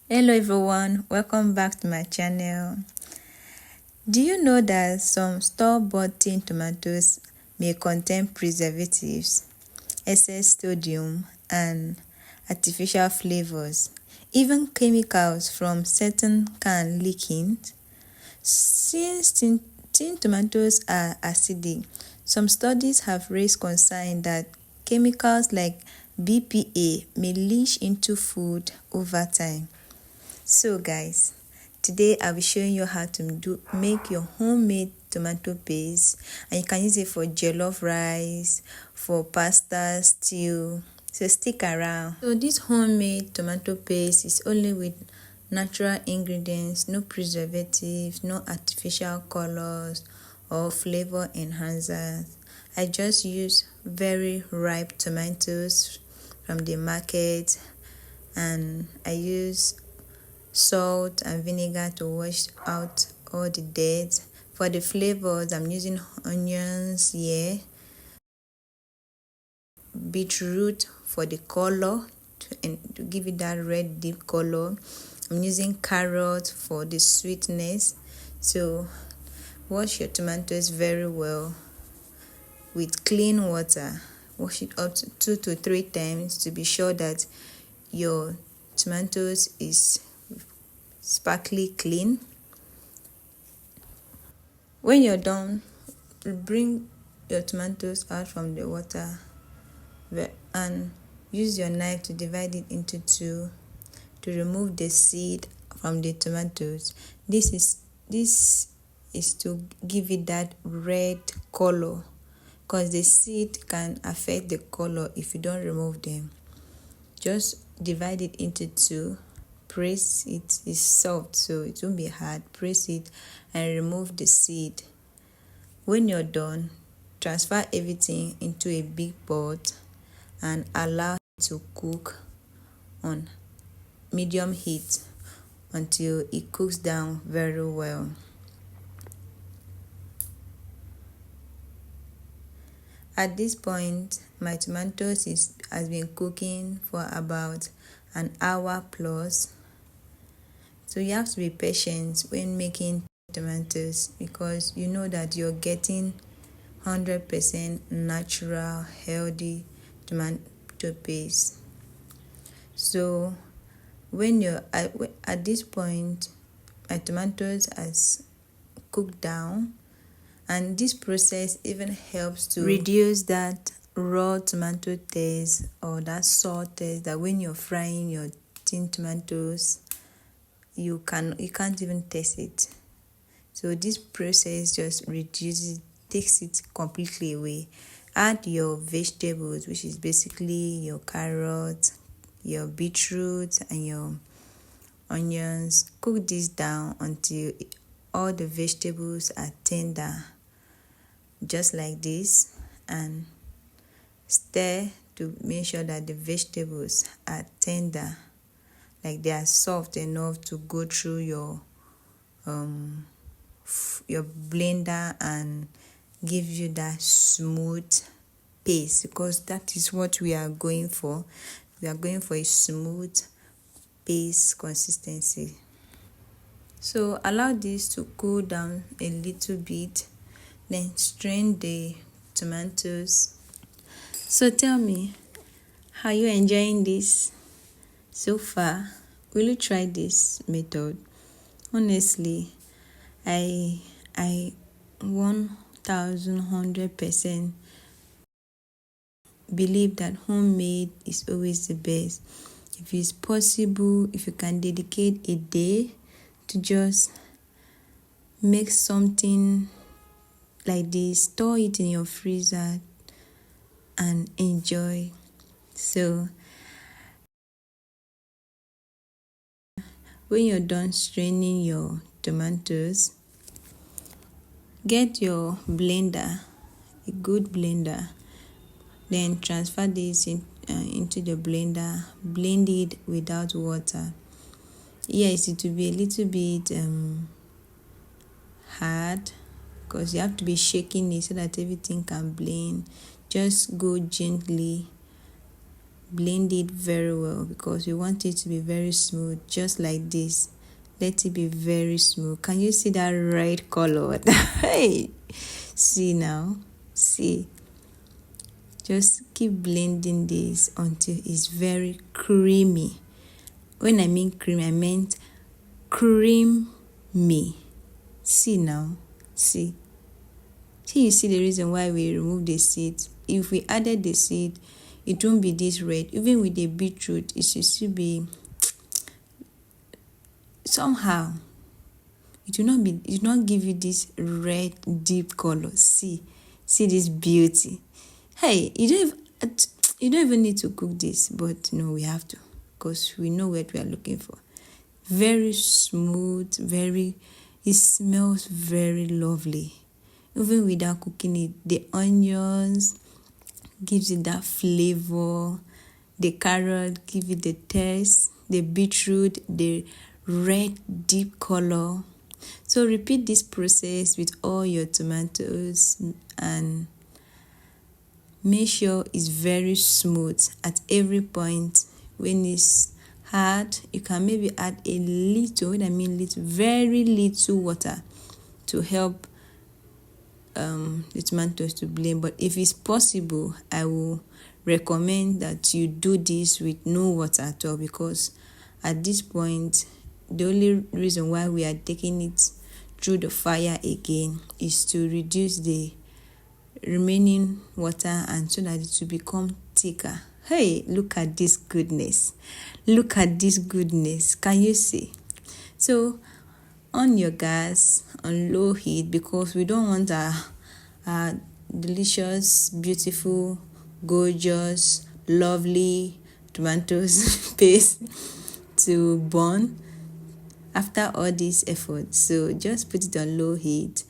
Hello everyone, welcome back to my channel. Do you know that some store-bought tin tomatoes may contain preservatives, excess sodium, and artificial flavors, even chemicals from certain can leaking? Since tin tomatoes are acidic, some studies have raised concern that chemicals like BPA may leach into food over time. So guys, today I'll be showing you how to make your homemade tomato paste, and you can use it for jollof rice, for pasta, stew. So stick around. So this homemade tomato paste is only with natural ingredients, no preservatives, no artificial colors or flavor enhancers. I just use very ripe tomatoes from the market, and I use salt and vinegar to wash out all the dirt. For the flavors, I'm using onions here, beetroot for the color to give it that red deep color. I'm using carrot for the sweetness. So wash your tomatoes very well with clean water. Wash it up to 2 to 3 times to be sure that your tomatoes is sparkly clean. When you're done, bring your tomatoes out from the water and use your knife to divide it into two to remove the seed from the tomatoes. This is to give it that red color, because the seed can affect the color if you don't remove them. Just divide it into two, press it. It's soft, so it won't be hard. Press it and remove the seed. When you're done, transfer everything into a big pot and allow it to cook on medium heat until it cooks down very well. At this point, my tomatoes has been cooking for about an hour plus. So you have to be patient when making tomatoes, because you know that you're getting 100% natural, healthy tomato paste. So when you're at this point, my tomatoes has cooked down, and this process even helps to reduce that raw tomato taste or that salt taste that when you're frying your tin tomatoes you can't even taste it. So this process just reduces, takes it completely away. Add your vegetables, which is basically your carrot, your beetroot, and your onions. Cook this down until all the vegetables are tender, just like this, and stir to make sure that the vegetables are tender, like they are soft enough to go through your blender and give you that smooth paste, because that is what we are going for. We are going for a smooth paste consistency. So allow this to cool down a little bit, then strain the tomatoes. So tell me, are you enjoying this so far? Will you try this method? Honestly, I 1,100% believe that homemade is always the best. If it's possible, if you can dedicate a day to just make something like this, store it in your freezer and enjoy. So when you're done straining your tomatoes, get your blender, a good blender, then transfer this into the blender. Blend it without water. Yes, it will be a little bit hard, because you have to be shaking it so that everything can blend. Just go gently, blend it very well because we want it to be very smooth, just like this. Let it be very smooth. Can you see that red color? Hey, see now, see. Just keep blending this until it's very creamy. When I mean cream, I meant creamy. See now, see. See, you see the reason why we remove the seed. If we added the seed, it won't be this red. Even with the beetroot, it should still be somehow. It will not give you this red deep color. See this beauty. Hey, you don't even need to cook this, but no, we have to, because we know what we are looking for. Very smooth, it smells very lovely. Even without cooking it, the onions gives it that flavor, the carrot gives it the taste, the beetroot, the red deep color. So repeat this process with all your tomatoes and make sure it's very smooth at every point. When it's hard, you can maybe add a little, very little water to help the tomatoes to blend. But if it's possible, I will recommend that you do this with no water at all, because at this point, the only reason why we are taking it through the fire again is to reduce the remaining water and so that it will become thicker. Hey, look at this goodness. Look at this goodness. Can you see? So on your gas on low heat, because we don't want our delicious, beautiful, gorgeous, lovely tomatoes paste to burn after all this effort. So just put it on low heat.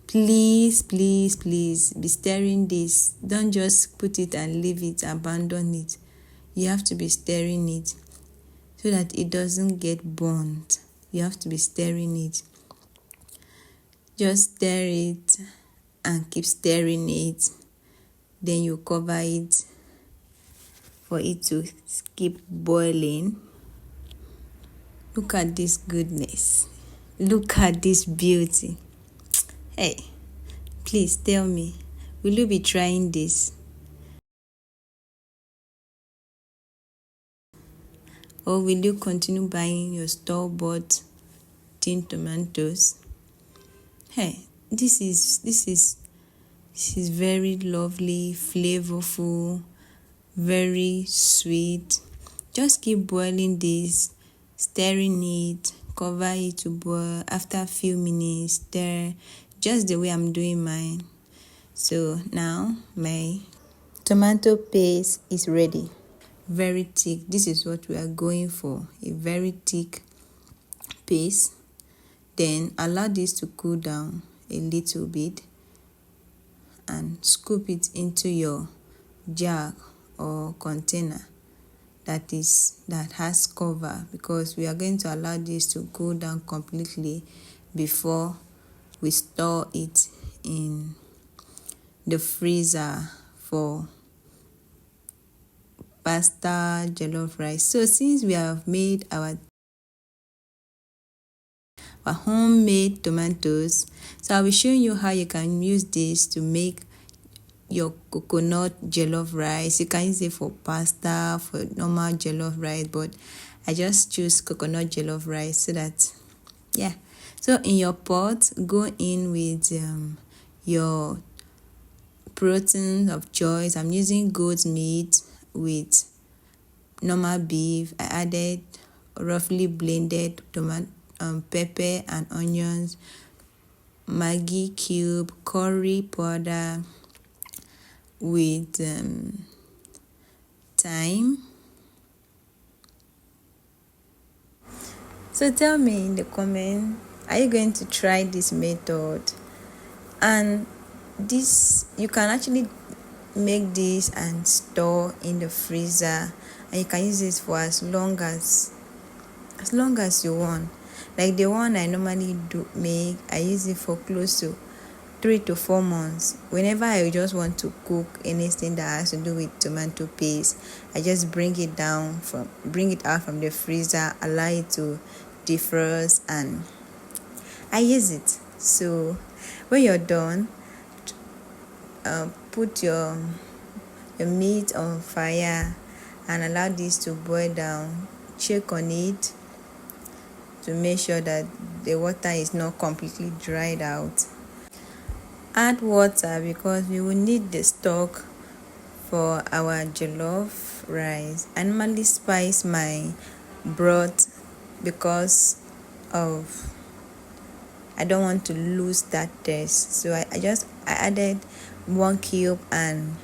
Please be stirring this. Don't just put it and leave it, abandon it. You have to be stirring it so that it doesn't get burnt. You have to be stirring it. Just stir it and keep stirring it. Then you cover it for it to keep boiling. Look at this goodness. Look at this beauty. Hey, please tell me, will you be trying this? Or will you continue buying your store-bought tin tomatoes? Hey, this is very lovely, flavorful, very sweet. Just keep boiling this, stirring it, cover it to boil. After a few minutes, stir, just the way I'm doing mine. So now my tomato paste is ready. Very thick. This is what we are going for, a very thick paste. Then allow this to cool down a little bit and scoop it into your jar or container that has cover, because we are going to allow this to cool down completely before we store it in the freezer for pasta, jollof rice. So since we have made our homemade tomatoes, so I will show you how you can use this to make your coconut jollof rice. You can use it for pasta, for normal jollof rice, but I just choose coconut jollof rice so that, yeah. So in your pot, go in with your protein of choice. I'm using goat meat with normal beef. I added roughly blended tomato, pepper and onions, Maggi cube, curry powder with thyme. So tell me in the comment, are you going to try this method? And this, you can actually make this and store in the freezer, and you can use this for as long as you want. Like the one I normally do make, I use it for close to 3 to 4 months. Whenever I just want to cook anything that has to do with tomato paste, I just bring it out from the freezer, allow it to defrost, and I use it. So when you're done, put your meat on fire and allow this to boil down. Check on it to make sure that the water is not completely dried out. Add water because we will need the stock for our jollof rice. I normally spice my broth because of I don't want to lose that taste. So I added 1 cube and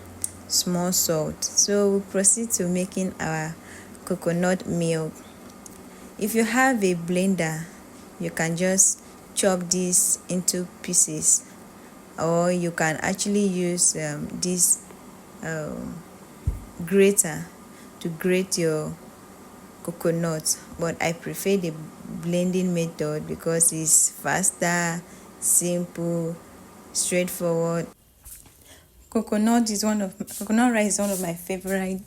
small salt. So we proceed to making our coconut milk. If you have a blender, you can just chop this into pieces, or you can actually use this grater to grate your coconut, but I prefer the blending method because it's faster, simple, straightforward. Coconut rice is one of my favorite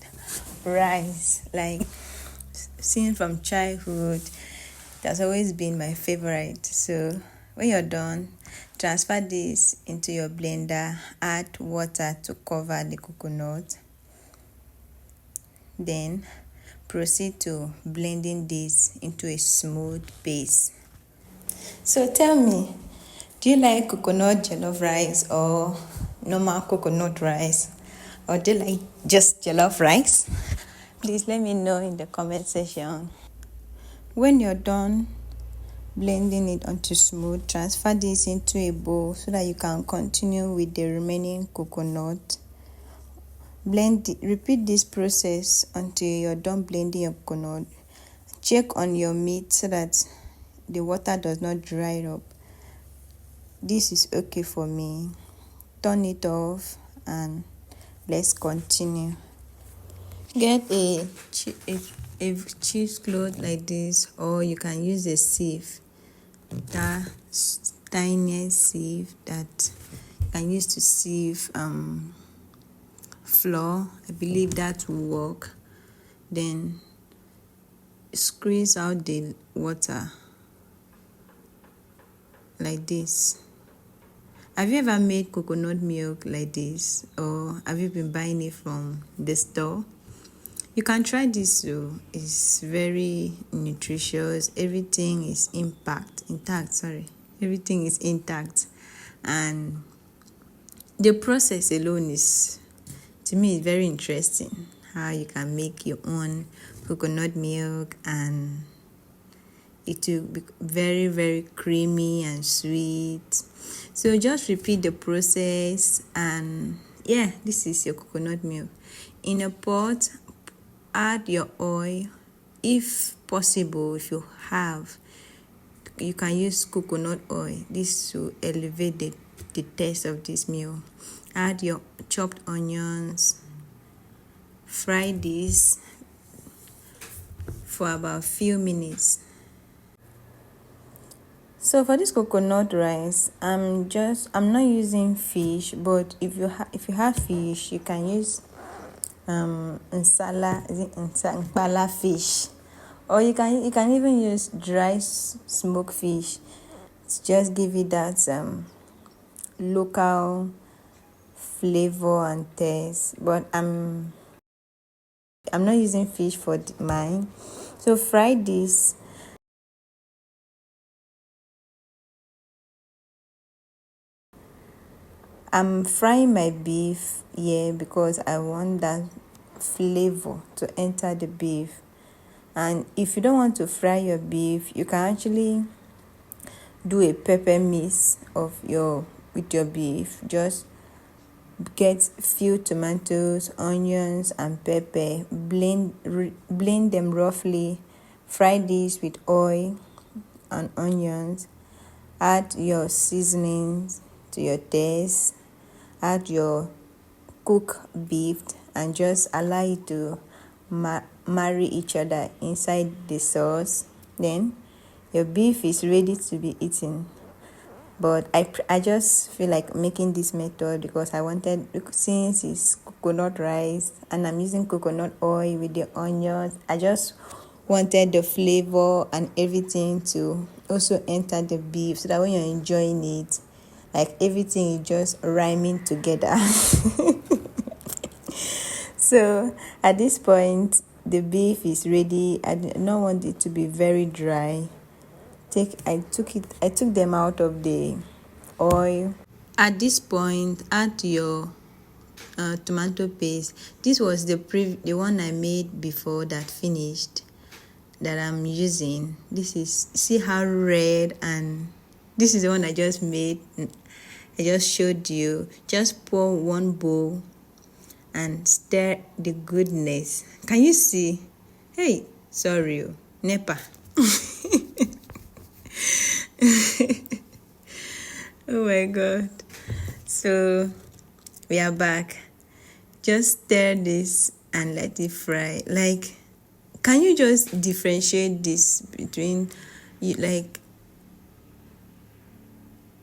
rice. Like, since from childhood, it has always been my favorite. So when you're done, transfer this into your blender, add water to cover the coconut, then proceed to blending this into a smooth paste. So tell me, do you like coconut jollof rice or normal coconut rice, or do you like just jollof rice? Please let me know in the comment section. When you're done blending it until smooth, transfer this into a bowl so that you can continue with the remaining coconut. Repeat this process until you're done blending your coconut. Check on your meat so that the water does not dry up. This is okay for me. Turn it off and let's continue. Get a cheesecloth like this, or you can use a sieve, that tiniest sieve that you can use to sieve flour. I believe that will work. Then squeeze out the water like this. Have you ever made coconut milk like this, or have you been buying it from the store? You can try this too. It's very nutritious. Everything is intact. Everything is intact, and the process alone is, to me, very interesting. How you can make your own coconut milk and it will be very, very creamy and sweet. So just repeat the process, and yeah, this is your coconut milk. In a pot, add your oil. If possible, if you have, you can use coconut oil. This will elevate the taste of this meal. Add your chopped onions. Fry this for about few minutes. So for this coconut rice, I'm not using fish, but if you have fish, you can use nsala fish, or you can even use dry smoked fish to just give it that local flavor and taste. But I'm not using fish for mine. So fry this. I'm frying my beef here because I want that flavor to enter the beef. And if you don't want to fry your beef, you can actually do a pepper mix with your beef. Just get few tomatoes, onions, and pepper. Blend them roughly. Fry this with oil and onions. Add your seasonings to your taste. Add your cooked beef and just allow it to marry each other inside the sauce. Then your beef is ready to be eaten. but I just feel like making this method because I wanted, since it's coconut rice and I'm using coconut oil with the onions, I just wanted the flavor and everything to also enter the beef, so that when you're enjoying it, like everything is just rhyming together. So at this point the beef is ready. I did not want it to be very dry. I took them out of the oil. At this point, add your tomato paste. This was the one I made before that finished, that I'm using. This is, see how red, and this is the one I just made. I just showed you. Just pour one bowl and stir the goodness. Can you see? Hey, sorry, Nepa. Oh my god. So we are back. Just stir this and let it fry. Like, can you just differentiate this between you, like,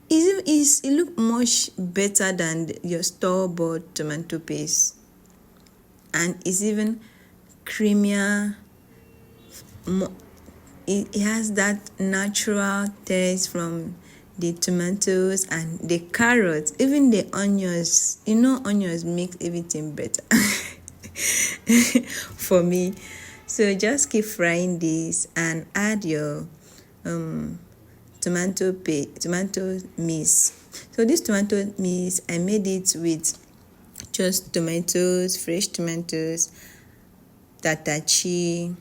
it look much better than your store-bought tomato paste, and it's even creamier. It has that natural taste from the tomatoes and the carrots, even the onions. You know, onions make everything better for me. So just keep frying this and add your tomato mix. So this tomato mix, I made it with just tomatoes, fresh tomatoes, tatashe,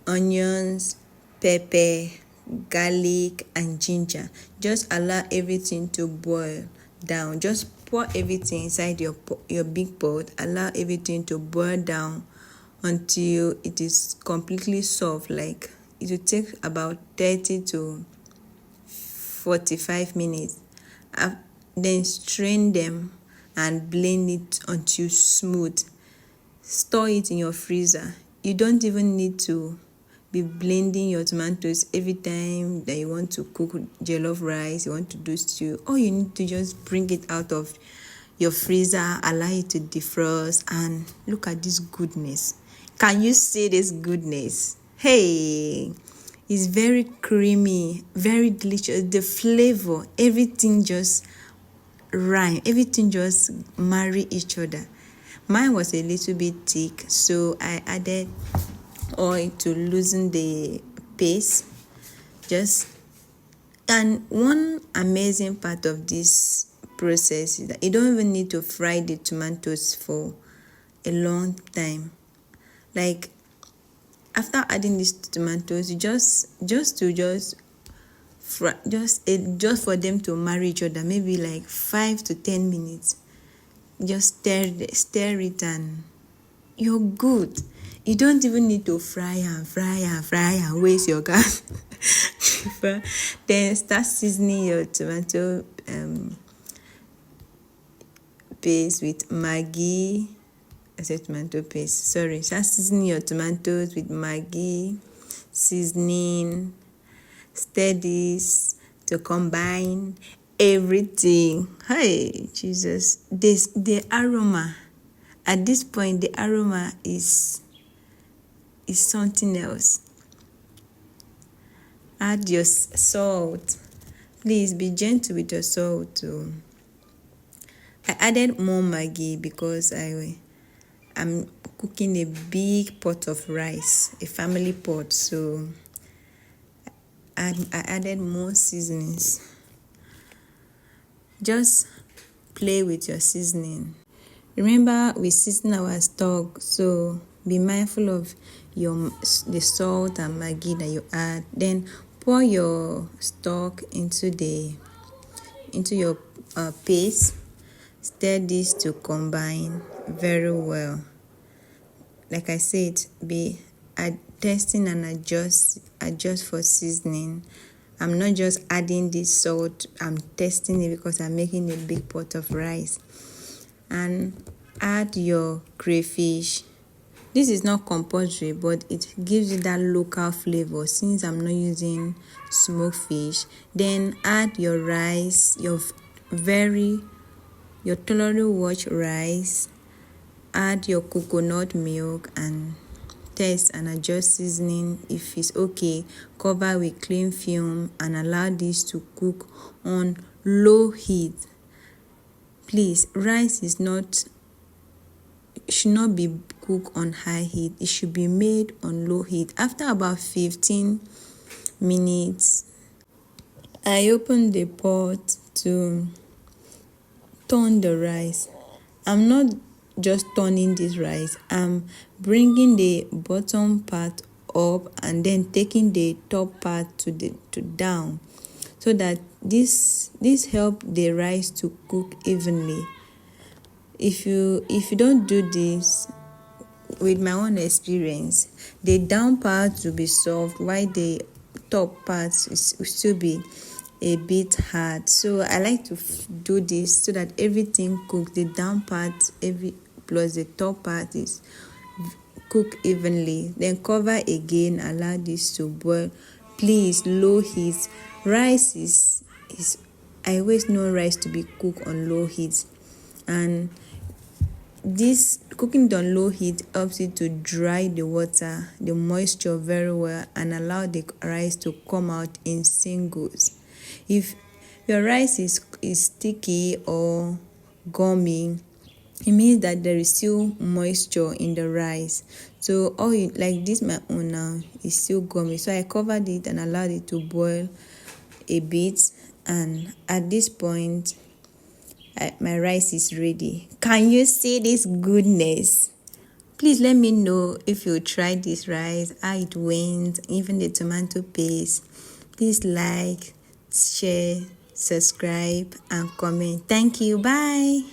onions, pepper, garlic and ginger. Just allow everything to boil down. Just pour everything inside your big pot. Allow everything to boil down until it is completely soft. Like, it will take about 30 to 45 minutes. Then strain them and blend it until smooth. Store it in your freezer. You don't even need to be blending your tomatoes every time that you want to cook jollof rice, you want to do stew. All you need to just bring it out of your freezer, allow it to defrost, and look at this goodness. Can you see this goodness? Hey, it's very creamy, very delicious. The flavor, everything just rhyme, everything just marry each other. Mine was a little bit thick, so I added oil to loosen the paste. And one amazing part of this process is that you don't even need to fry the tomatoes for a long time. Like, after adding these tomatoes, you just fry, just for them to marry each other, maybe like 5 to 10 minutes. Just stir it and you're good. You don't even need to fry and waste your gas. Then start seasoning your tomato paste with Maggi. I said tomato paste. Sorry. Start seasoning your tomatoes with Maggi, seasoning. Stir this to combine everything. Hey, Jesus. The aroma. At this point, the aroma is something else. Add your salt. Please be gentle with your salt too. I added more Maggi because I'm cooking a big pot of rice, a family pot, so I added more seasonings. Just play with your seasoning. Remember, we season our stock, so be mindful of the salt and Maggi that you add. Then pour your stock into your paste. Stir this to combine very well. Like I said, be testing and adjust for seasoning. I'm not just adding this salt, I'm testing it because I'm making a big pot of rice. And add your crayfish This is not compulsory, but it gives you that local flavor since I'm not using smoked fish. Then add your rice, your tolerable watch rice. Add your coconut milk and taste and adjust seasoning. If it's okay, cover with cling film and allow this to cook on low heat. Please, rice should not be cooked on high heat. It should be made on low heat. After about 15 minutes, I open the pot to turn the rice. I'm not just turning this rice, I'm bringing the bottom part up and then taking the top part to down, so that this help the rice to cook evenly. If you don't do this, with my own experience, the down part will be soft while the top part will still be a bit hard. So I like to do this so that everything cooks, the down part plus the top part is cook evenly. Then cover again, allow this to boil. Please, low heat. Rice is I always know rice to be cooked on low heat, and this cooking on low heat helps it to dry the water, the moisture very well, and allow the rice to come out in singles. If your rice is sticky or gummy, it means that there is still moisture in the rice. So like this, my own now is still gummy. So I covered it and allowed it to boil a bit, and at this point, my rice is ready. Can you see this goodness? Please let me know if you tried this rice, how it went, even the tomato paste. Please like, share, subscribe, and comment. Thank you. Bye.